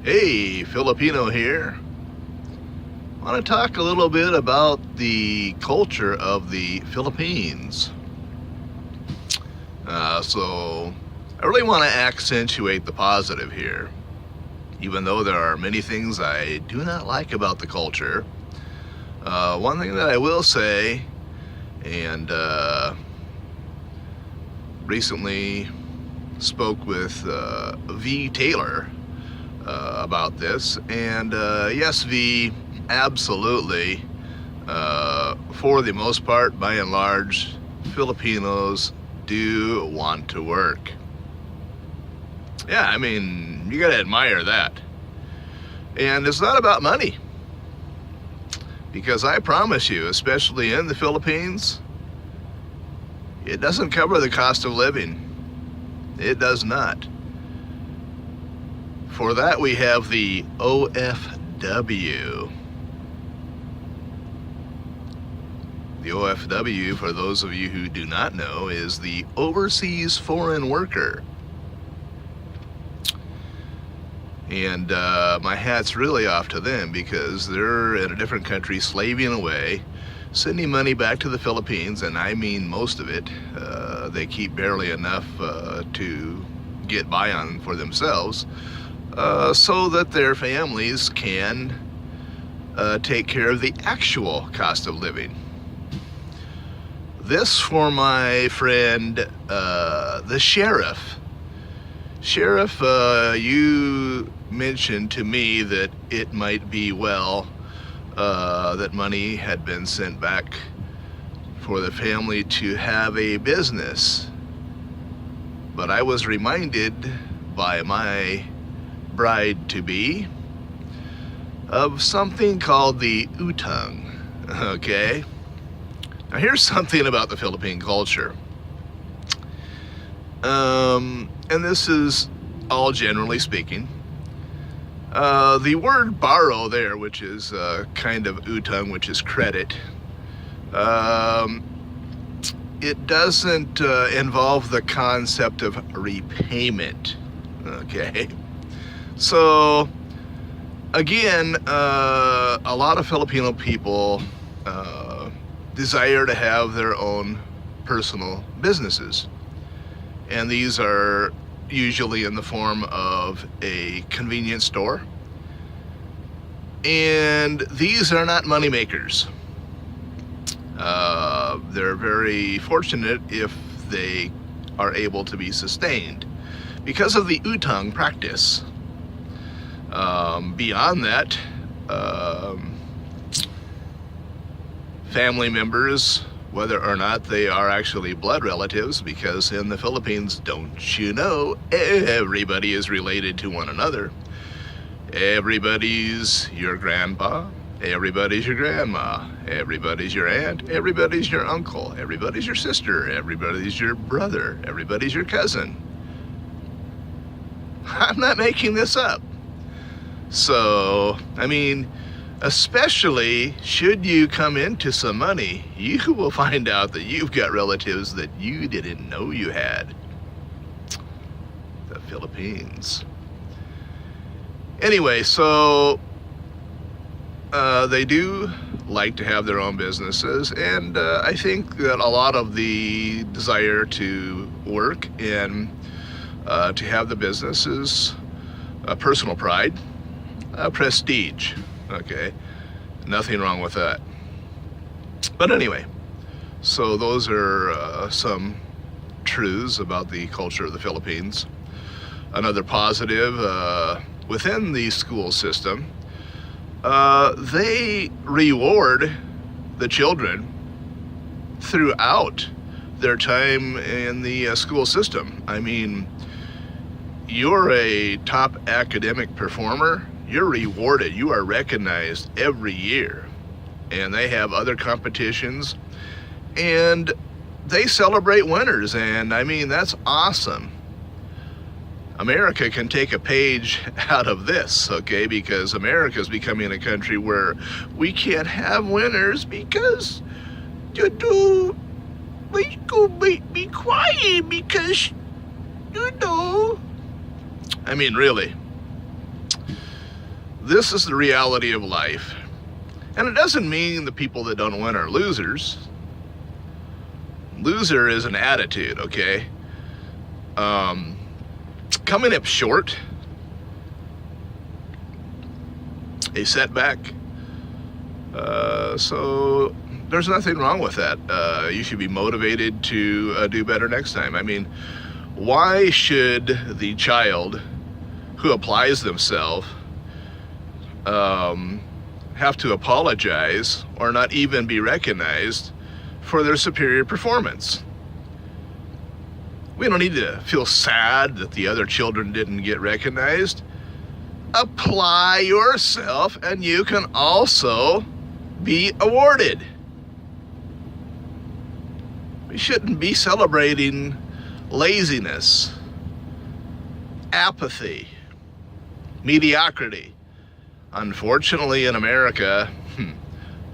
Hey, Filipino here. I want to talk a little bit about the culture of the Philippines. So I really want to accentuate the positive here. Even though there are many things I do not like about the culture, one thing that I will say, and recently spoke with V. Taylor about this, and yes, V, absolutely, for the most part, by and large, Filipinos do want to work. Yeah, I mean, you gotta admire that. And it's not about money, because I promise you, especially in the Philippines, it doesn't cover the cost of living. It does not. For that, we have the OFW. The OFW, for those of you who do not know, is the Overseas Foreign Worker. And my hat's really off to them, because they're in a different country slaving away, sending money back to the Philippines, and I mean most of it. They keep barely enough to get by on for themselves, so that their families can take care of the actual cost of living. This for my friend, the sheriff. Sheriff, you mentioned to me that it might be that money had been sent back for the family to have a business. But I was reminded by my bride-to-be of something called the utang, okay? Now here's something about the Philippine culture. And this is all generally speaking. The word borrow there, which is kind of utang, which is credit, it doesn't involve the concept of repayment, okay? So, again, a lot of Filipino people desire to have their own personal businesses. And these are usually in the form of a convenience store. And these are not money makers. They're very fortunate if they are able to be sustained because of the utang practice. Beyond that, family members, whether or not they are actually blood relatives, because in the Philippines, don't you know, everybody is related to one another. Everybody's your grandpa, everybody's your grandma, everybody's your aunt, everybody's your uncle, everybody's your sister, everybody's your brother, everybody's your cousin. I'm not making this up. So, I mean, especially should you come into some money, you will find out that you've got relatives that you didn't know you had. The Philippines. Anyway, so they do like to have their own businesses, and I think that a lot of the desire to work and to have the business is personal pride, prestige. Okay, nothing wrong with that. But anyway, so those are some truths about the culture of the Philippines. Another positive, within the school system, they reward the children throughout their time in the school system. I mean, you're a top academic performer, you're rewarded, you are recognized every year. And they have other competitions, and they celebrate winners, and I mean, that's awesome. America can take a page out of this, okay, because America is becoming a country where we can't have winners because be quiet because, I mean, really. this is the reality of life. And it doesn't mean the people that don't win are losers. Loser is an attitude, okay? Coming up short, a setback. So there's nothing wrong with that. You should be motivated to do better next time. I mean, why should the child who applies themselves have to apologize or not even be recognized for their superior performance? We don't need to feel sad that the other children didn't get recognized. Apply yourself and you can also be awarded. We shouldn't be celebrating laziness, apathy, mediocrity. Unfortunately, in America,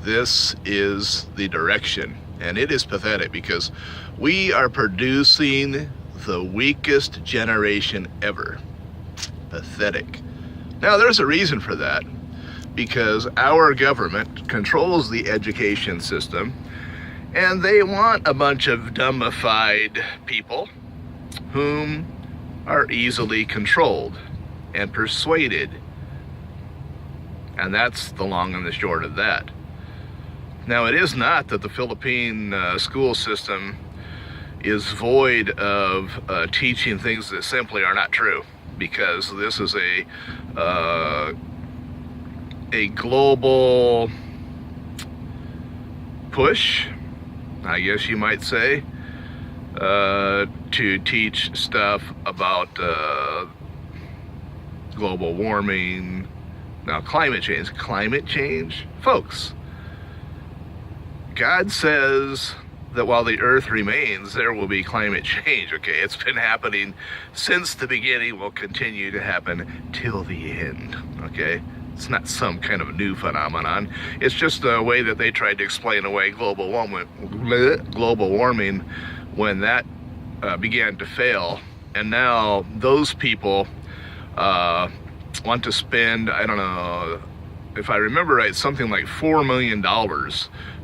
this is the direction, and it is pathetic because we are producing the weakest generation ever. Pathetic. Now, there's a reason for that, because our government controls the education system, and they want a bunch of dumbified people whom are easily controlled and persuaded. And that's the long and the short of that. Now, it is not that the Philippine school system is void of teaching things that simply are not true, because this is a global push, I guess you might say, to teach stuff about global warming. Now, climate change, folks, God says that while the earth remains, there will be climate change, okay? It's been happening since the beginning, will continue to happen till the end, okay? It's not some kind of new phenomenon. It's just a way that they tried to explain away global warming when that began to fail. And now those people want to spend, I don't know, if I remember right, something like $4 million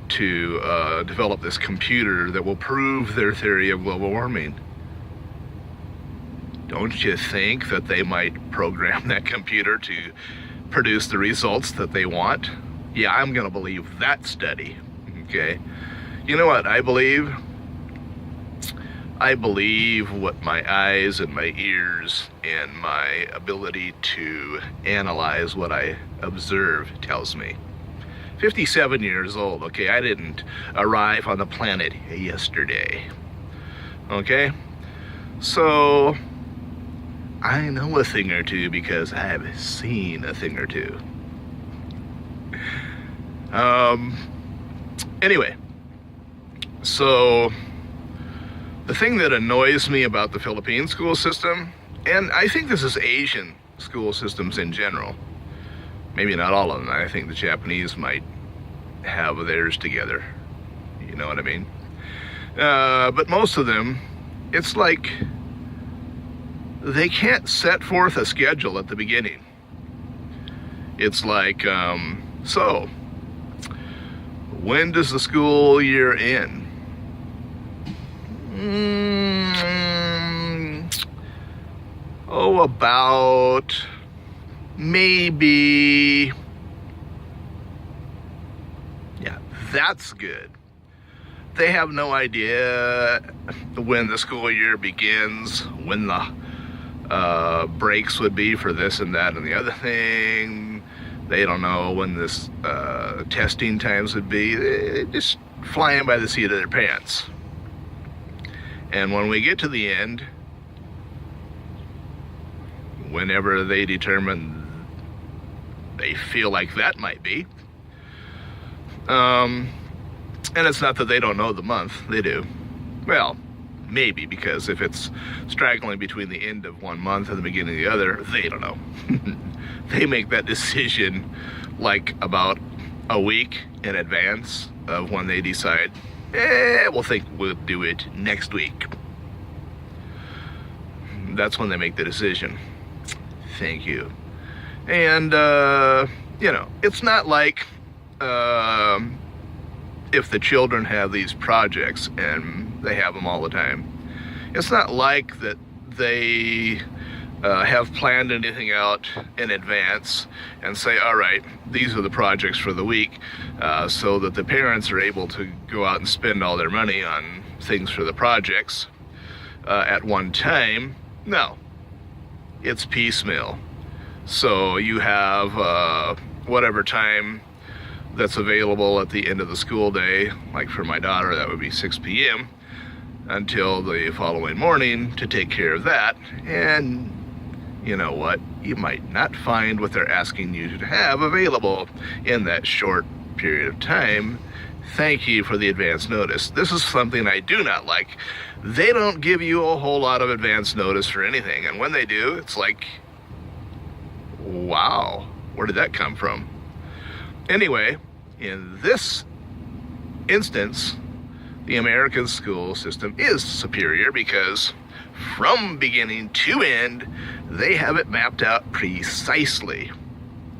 to develop this computer that will prove their theory of global warming. Don't you think that they might program that computer to produce the results that they want? Yeah, I'm gonna believe that study, okay? You know what I believe? I believe what my eyes and my ears and my ability to analyze what I observe tells me. 57 years old, okay? I didn't arrive on the planet yesterday, okay? So I know a thing or two because I've seen a thing or two. Anyway, so the thing that annoys me about the Philippine school system, and I think this is Asian school systems in general, maybe not all of them, I think the Japanese might have theirs together, you know what I mean? But most of them, it's like they can't set forth a schedule at the beginning. It's like, so, when does the school year end? About maybe, yeah, that's good. They have no idea when the school year begins, when the breaks would be for this and that and the other thing. They don't know when this testing times would be. They're just flying by the seat of their pants. And when we get to the end, whenever they determine they feel like that might be, and it's not that they don't know the month, they do. Well, maybe, because if it's straggling between the end of one month and the beginning of the other, they don't know. They make that decision like about a week in advance of when they decide, we'll do it next week. That's when they make the decision. Thank you. And, it's not like if the children have these projects and they have them all the time, it's not like that they have planned anything out in advance and say, all right, these are the projects for the week, so that the parents are able to go out and spend all their money on things for the projects at one time. No, it's piecemeal. So you have whatever time that's available at the end of the school day. Like for my daughter, that would be 6 p.m. until the following morning to take care of that. And you know what? You might not find what they're asking you to have available in that short period of time. Thank you for the advance notice. This is something I do not like. They don't give you a whole lot of advance notice for anything. And when they do, it's like, wow, where did that come from? Anyway, in this instance, the American school system is superior because from beginning to end, they have it mapped out precisely,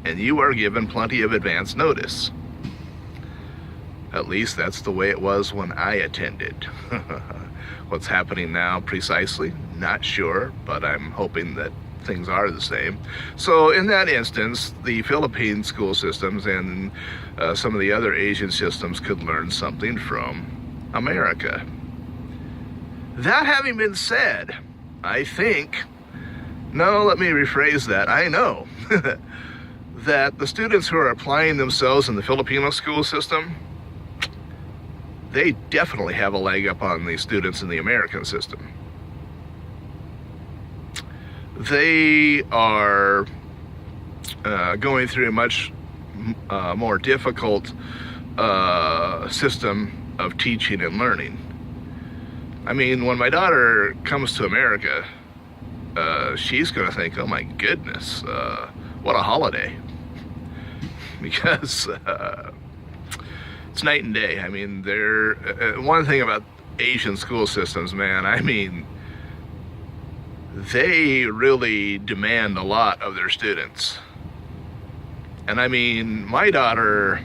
and you are given plenty of advance notice. At least that's the way it was when I attended. What's happening now precisely? Not sure, but I'm hoping that things are the same. So in that instance, the Philippine school systems and some of the other Asian systems could learn something from America. That having been said, I think, no, let me rephrase that. I know that the students who are applying themselves in the Filipino school system, they definitely have a leg up on the students in the American system. They are going through a much more difficult system of teaching and learning. I mean, when my daughter comes to America, she's going to think, oh my goodness, what a holiday. Because it's night and day. I mean, one thing about Asian school systems, man, I mean, they really demand a lot of their students. And I mean, my daughter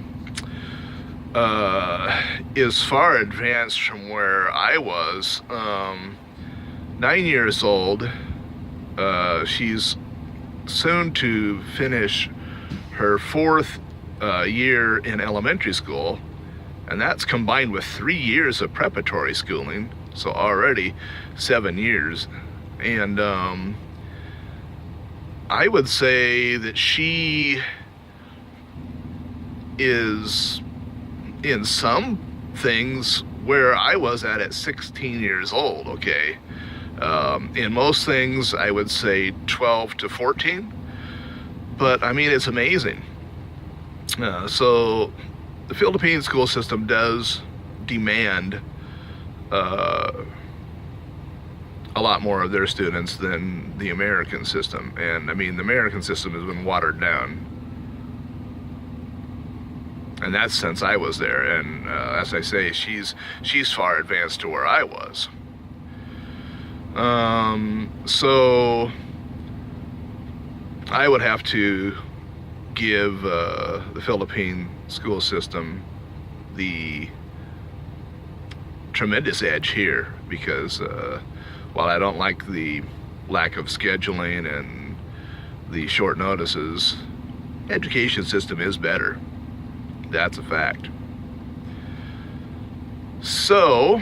is far advanced from where I was. 9 years old. She's soon to finish her 4th year in elementary school, and that's combined with 3 years of preparatory schooling, so already 7 years. And I would say that she is in some things where I was at 16 years old, okay? In most things, I would say 12 to 14, but I mean, it's amazing. So the Philippine school system does demand a lot more of their students than the American system. And I mean, the American system has been watered down. And that's since I was there. And as I say, she's far advanced to where I was. So I would have to give the Philippine school system the tremendous edge here, because while I don't like the lack of scheduling and the short notices, education system is better. That's a fact. So,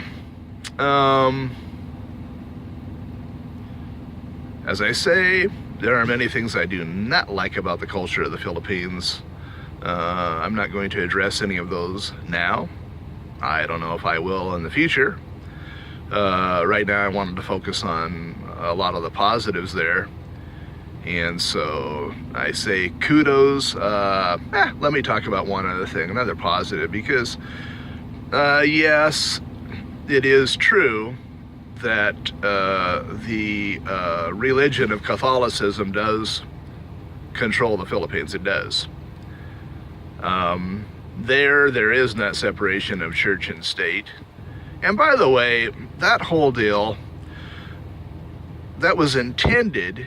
as I say, there are many things I do not like about the culture of the Philippines. I'm not going to address any of those now. I don't know if I will in the future. Right now I wanted to focus on a lot of the positives there. And so I say kudos. Let me talk about one other thing, another positive, because yes, it is true that the religion of Catholicism does control the Philippines. It does. There is that separation of church and state. And by the way, that whole deal, that was intended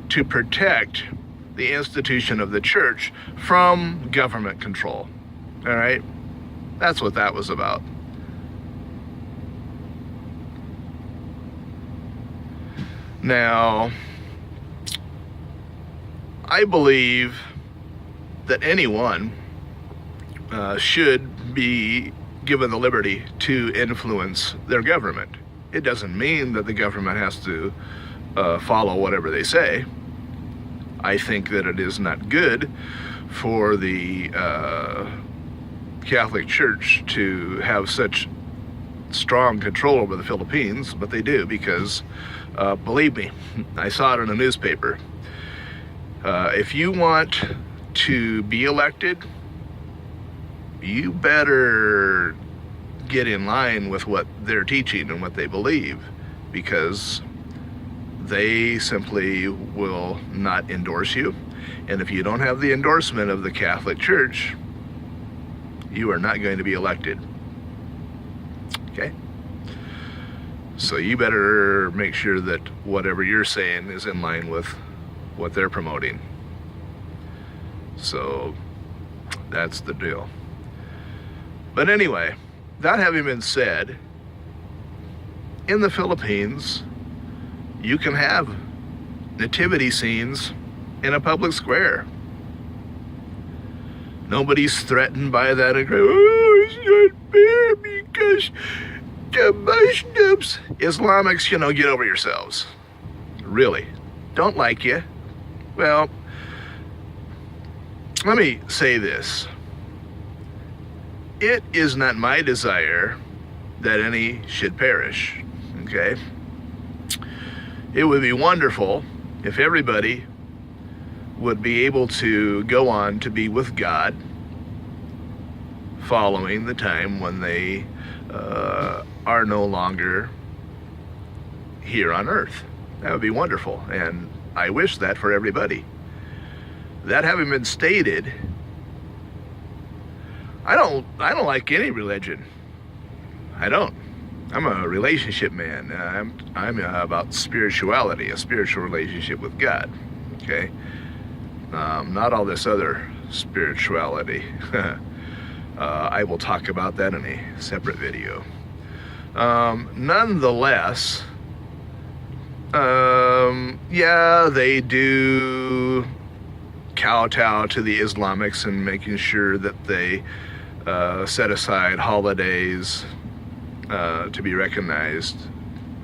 to protect the institution of the church from government control. All right? That's what that was about. Now, I believe that anyone should be given the liberty to influence their government. It doesn't mean that the government has to follow whatever they say. I think that it is not good for the Catholic Church to have such strong control over the Philippines, but they do, because believe me, I saw it in a newspaper. If you want to be elected, you better get in line with what they're teaching and what they believe, because they simply will not endorse you. And if you don't have the endorsement of the Catholic Church, you are not going to be elected. Okay? So you better make sure that whatever you're saying is in line with what they're promoting. So that's the deal. But anyway, that having been said, in the Philippines, you can have nativity scenes in a public square. Nobody's threatened by that. Oh, it's not fair because the Muslims, Islamics, get over yourselves. Really, don't like you. Well, let me say this. It is not my desire that any should perish, okay? It would be wonderful if everybody would be able to go on to be with God following the time when they are no longer here on earth. That would be wonderful, and I wish that for everybody. That having been stated, I don't like any religion. I don't. I'm a relationship man. I'm about spirituality, a spiritual relationship with God. Okay, not all this other spirituality. I will talk about that in a separate video. Nonetheless, yeah, they do kowtow to the Islamics and making sure that they set aside holidays to be recognized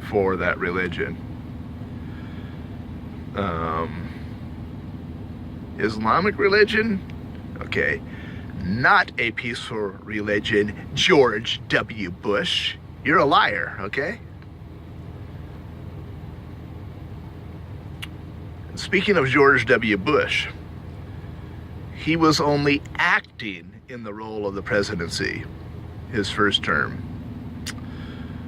for that religion. Islamic religion? Okay. Not a peaceful religion, George W. Bush. You're a liar, okay? Speaking of George W. Bush, he was only acting in the role of the presidency his first term.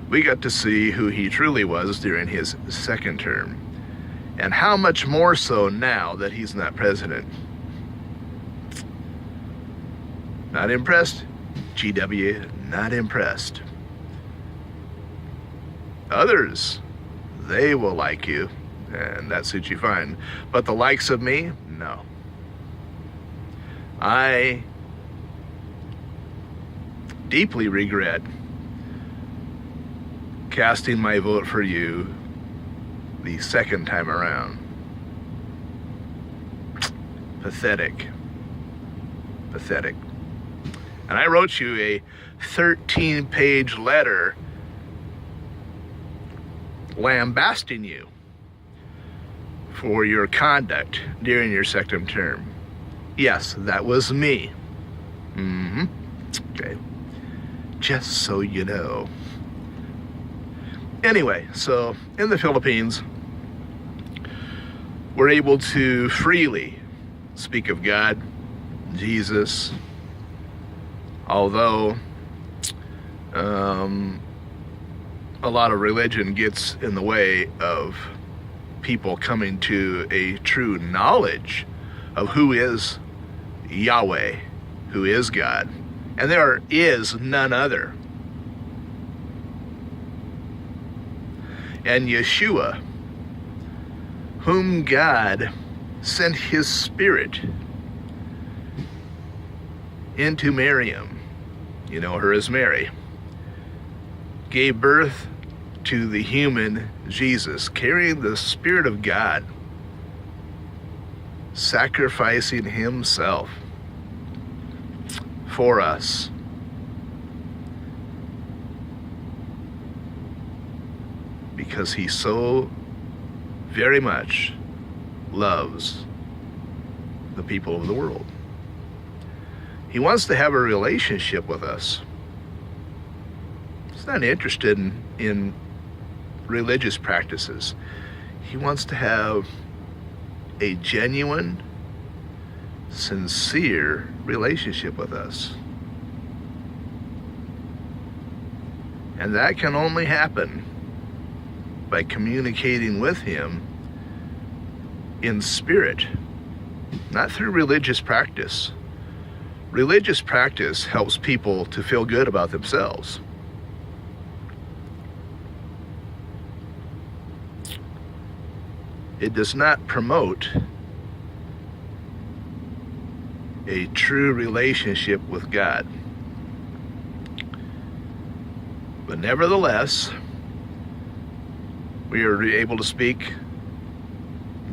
We got to see who he truly was during his second term, and how much more so now that he's not president. Not impressed? GW, not impressed. Others, they will like you, and that suits you fine. But the likes of me, no. I deeply regret casting my vote for you the second time around. Pathetic. Pathetic. And I wrote you a 13-page letter lambasting you for your conduct during your second term. Yes, that was me. Okay. Just so you know. Anyway, so in the Philippines, we're able to freely speak of God, Jesus, although a lot of religion gets in the way of people coming to a true knowledge of who is Yahweh, who is God. And there is none other. And Yeshua, whom God sent his Spirit into Miriam, you know her as Mary, gave birth to the human Jesus, carrying the Spirit of God, sacrificing himself for us. Because he so very much loves the people of the world. He wants to have a relationship with us. He's not interested in religious practices. He wants to have a genuine, sincere relationship with us. And that can only happen by communicating with him in spirit, not through religious practice. Religious practice helps people to feel good about themselves. It does not promote a true relationship with God. But nevertheless, we are able to speak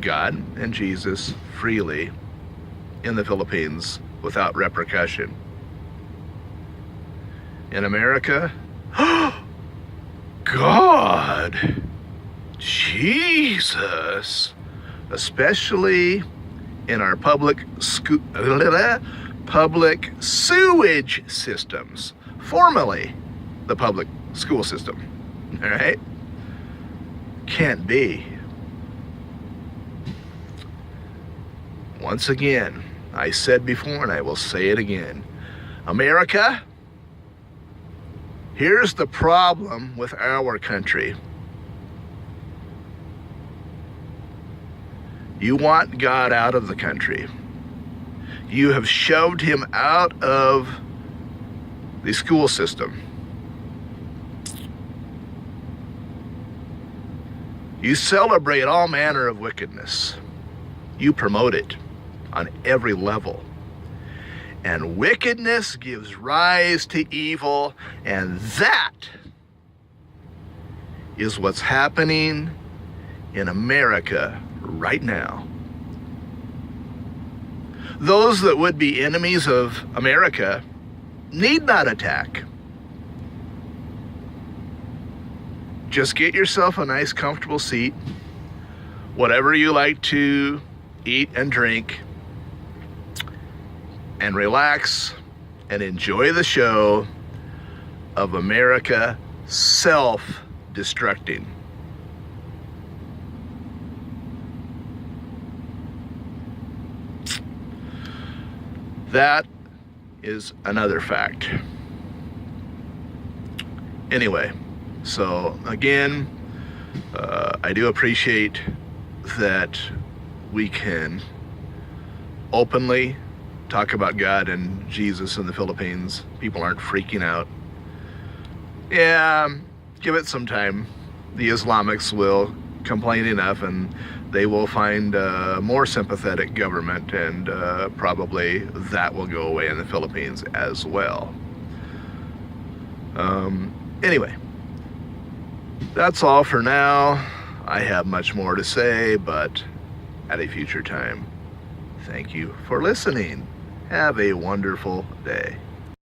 God and Jesus freely in the Philippines without repercussion. In America, God, Jesus, especially in our public sewage systems, formerly the public school system, all right? Can't be. Once again, I said before and I will say it again. America, here's the problem with our country. You want God out of the country. You have shoved him out of the school system. You celebrate all manner of wickedness. You promote it on every level. And wickedness gives rise to evil, and that is what's happening in America right now. Those that would be enemies of America need not attack. Just get yourself a nice comfortable seat, whatever you like to eat and drink, and relax and enjoy the show of America self-destructing. That is another fact. Anyway, so again, I do appreciate that we can openly talk about God and Jesus in the Philippines. People aren't freaking out. Yeah, give it some time. The Islamics will complain enough and they will find a more sympathetic government, and probably that will go away in the Philippines as well. Anyway, that's all for now. I have much more to say, but at a future time. Thank you for listening. Have a wonderful day.